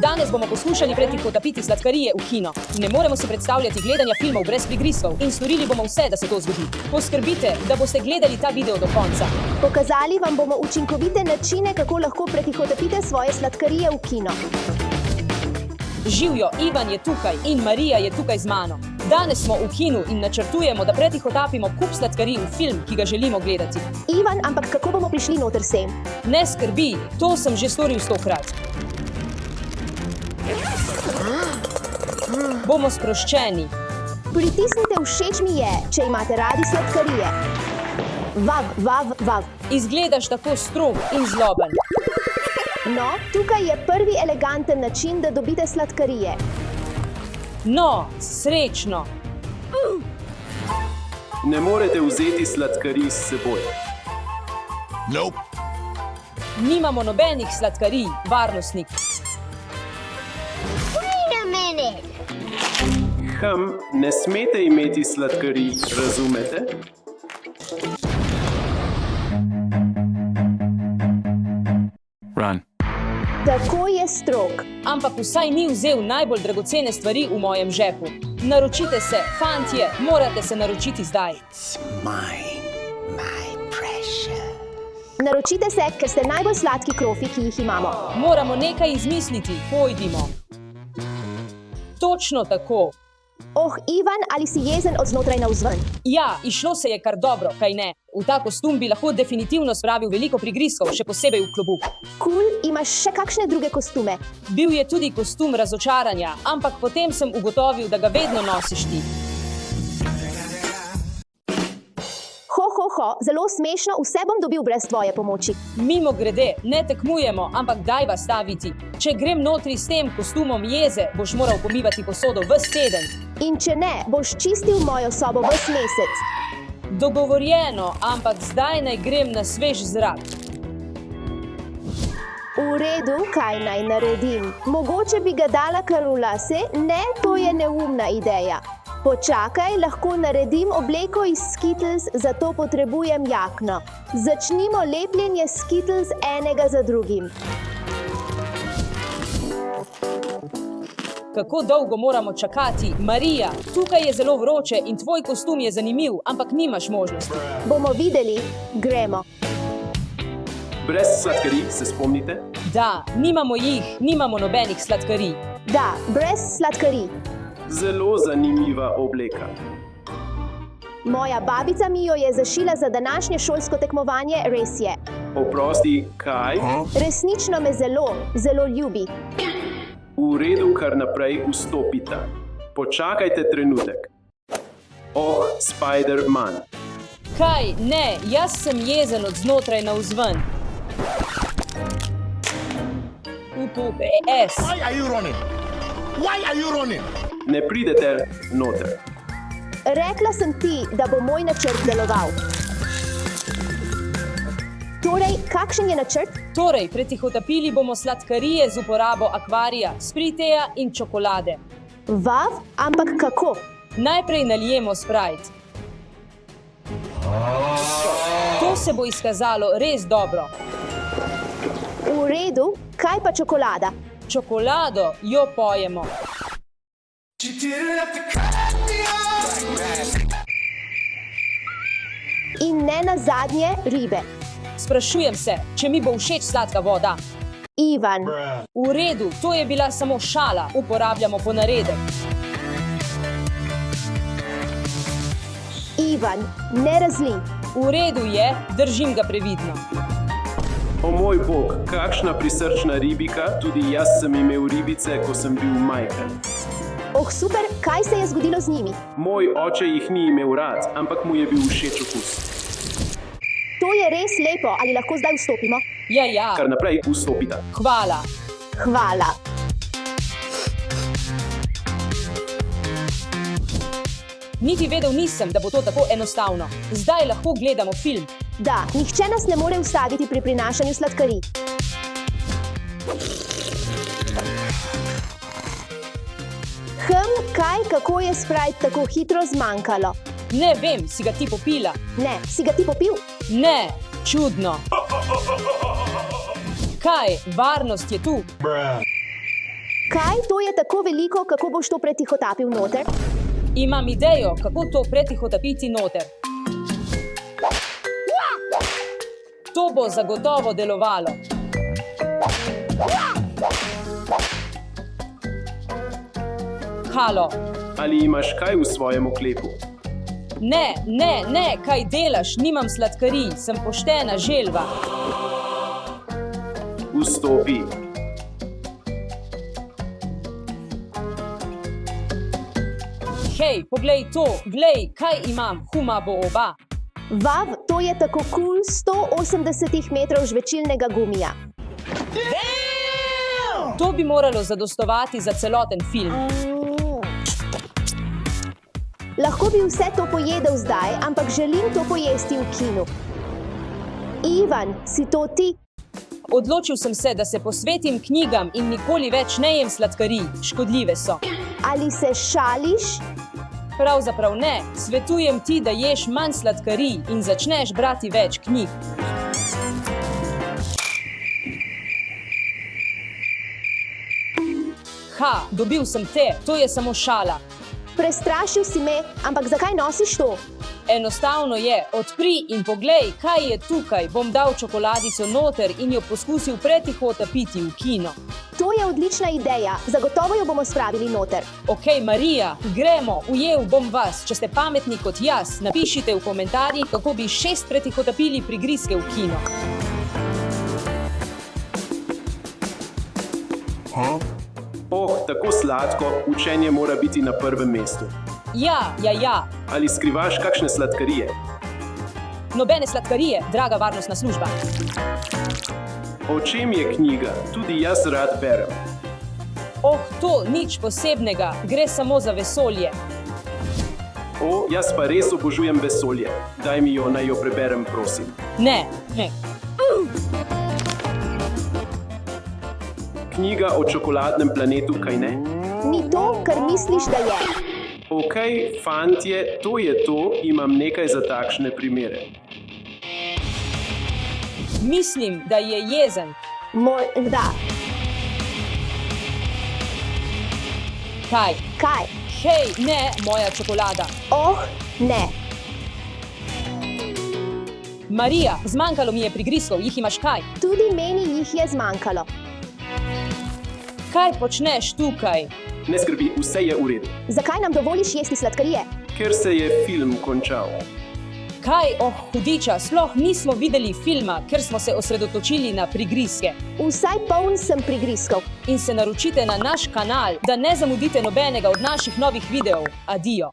Danes bomo poskušali pretihotapiti sladkarije v kino. Ne moremo si predstavljati gledanja filmov brez prigrizkov in storili bomo vse, da se to zgodi. Poskrbite, da boste gledali ta video do konca. Pokazali vam bomo učinkovite načine, kako lahko pretihotapite svoje sladkarije v kino. Živjo, Ivan je tukaj in Marija je tukaj z mano. Danes smo v kinu in načrtujemo, da pretihotapimo kup sladkarij v film, ki ga želimo gledati. Ivan, ampak kako bomo prišli noter sem? Ne skrbi, to sem že storil 100-krat. Bomo sproščeni. Pritisnite všeč mi je, če imate radi sladkarije. Vav, vav, vav. Izgledaš tako strog in zloben. No, tukaj je prvi eleganten način, da dobite sladkarije. No, srečno. Ne morete vzeti sladkarij s seboj. Nope. Nimamo nobenih sladkarij, varnostnik. Ne smete imeti sladkarij, razumete? Run. Tako je strog. Ampak vsaj ni vzel najbolj dragocene stvari v mojem žepu. Naročite se, fantje, morate se naročiti zdaj. Naročite se, ker ste najbolj sladki krofi, ki jih imamo. Moramo nekaj izmisliti, pojdimo. Točno tako. Oh, Ivan, ali si jezen od znotraj navzven? Ja, išlo se je kar dobro, kaj ne? V ta kostum bi lahko definitivno spravil veliko prigrizkov, še posebej v klobuk. Cool, imaš še kakšne druge kostume? Bil je tudi kostum razočaranja, ampak potem sem ugotovil, da ga vedno nosiš ti. Ho, zelo smešno, vse bom dobil brez tvoje pomoči. Mimogrede, ne tekmujemo, ampak dajva staviti. Če grem notri s tem kostumom jeze, boš moral pomivati posodo ves teden. In če ne, boš čistil mojo sobo ves mesec. Dogovorjeno, ampak zdaj naj grem na svež zrak. V redu, kaj naj naredim? Mogoče bi ga dala kar v lase? Ne, to je neumna ideja. Počakaj, lahko naredim obleko iz Skittles, zato potrebujem jakno. Začnimo lepljenje Skittles enega za drugim. Kako dolgo moramo čakati? Marija, tukaj je zelo vroče in tvoj kostum je zanimiv, ampak nimaš možnosti. Bomo videli, gremo. Brez sladkarij, se spomnite? Da, nimamo jih, nimamo nobenih sladkarij. Da, brez sladkarij. Zelo zanimiva obleka. Moja babica mi jo je zašila za današnje šolsko tekmovanje, res je. Oprosti, kaj? Resnično me zelo, zelo ljubi. V redu, kar naprej vstopita. Počakajte trenutek. Oh, Spider-Man. Kaj? Ne, jaz sem jezen od znotraj navzven. UPS. Why are you running? Why are you running? Ne pridete noter. Rekla sem ti, da bo moj načrt deloval. Torej, kakšen je načrt? Torej, pretihotapili bomo sladkarije z uporabo akvarija, spriteja in čokolade. Vav, ampak kako? Najprej nalijemo Sprite. To se bo izkazalo res dobro. V redu, kaj pa čokolada? Čokolado jo pojemo. In ne nazadnje ribe. Sprašujem se, če mi bo všeč sladka voda. Ivan. V redu, to je bila samo šala, uporabljamo ponaredek. Ivan, ne razli. V redu je, držim ga previdno. O moj bog, kakšna prisrčna ribika, tudi jaz sem imel ribice, ko sem bil majhen. Oh, super, kaj se je zgodilo z njimi? Moj oče jih ni imel rad, ampak mu je bil všeč okus. To je res lepo, ali lahko zdaj vstopimo? Ja. Kar naprej vstopita. Hvala. Hvala. Niti vedel nisem, da bo to tako enostavno. Zdaj lahko gledamo film. Da, nihče nas ne more ustaviti pri prinašanju sladkarij. Kaj, kako je Sprite tako hitro zmanjkalo? Ne vem, si ga ti popila? Ne, si ga ti popil? Ne, čudno. Kaj, varnost je tu? Kaj to je tako veliko, kako boš to pretihotapil noter? Imam idejo, kako to pretihotapiti noter. To bo zagotovo delovalo. Halo. Ali imaš kaj v svojem oklepu? Ne, kaj delaš? Nimam sladkarij, sem poštena želva. Vstopi. Hej, poglej to, glej, kaj imam, huma bo oba. Vav, to je tako kul 180 metrov žvečilnega gumija. To bi moralo zadostovati za celoten film. Lahko bi vse to pojedel zdaj, ampak želim to pojesti v kinu. Ivan, si to ti? Odločil sem se, da se posvetim knjigam in nikoli več ne jem sladkarij, škodljive so. Ali se šališ? Pravzaprav ne, svetujem ti, da ješ manj sladkarij in začneš brati več knjig. Ha, dobil sem te, to je samo šala. Prestrašil si me, ampak zakaj nosiš to? Enostavno je, odpri in poglej, kaj je tukaj. Bom dal čokoladico noter in jo poskusil pretihotapiti v kino. To je odlična ideja, zagotovo jo bomo spravili noter. Ok, Marija, gremo, ujel bom vas. Če ste pametni kot jaz, napišite v komentarjih, kako bi 6 pretihotapili prigrizke v kino. Oh, tako sladko, učenje mora biti na prvem mestu. Ja. Ali skrivaš kakšne sladkarije? Nobene sladkarije, draga varnostna služba. O čem je knjiga? Tudi jaz rad berem. Oh, to nič posebnega, gre samo za vesolje. O, jaz pa res obožujem vesolje. Daj mi jo, naj jo preberem, prosim. Ne. Knjiga o čokoladnem planetu, kaj ne? Ni to, kar misliš, da je. Ok, fantje, to je to, imam nekaj za takšne primere. Mislim, da je jezen. Da. Kaj? Kaj? Hej, ne, moja čokolada. Oh, ne. Marija, zmanjkalo mi je prigrizkov, jih imaš kaj? Tudi meni jih je zmanjkalo. Kaj počneš tukaj? Ne skrbi, vse je v redu. Zakaj nam dovoliš jesti sladkarije? Ker se je film končal. Kaj, hudiča, sploh nismo videli filma, ker smo se osredotočili na prigrizke. Vsaj poln sem prigrizkov. In se naročite na naš kanal, da ne zamudite nobenega od naših novih videov. Adijo.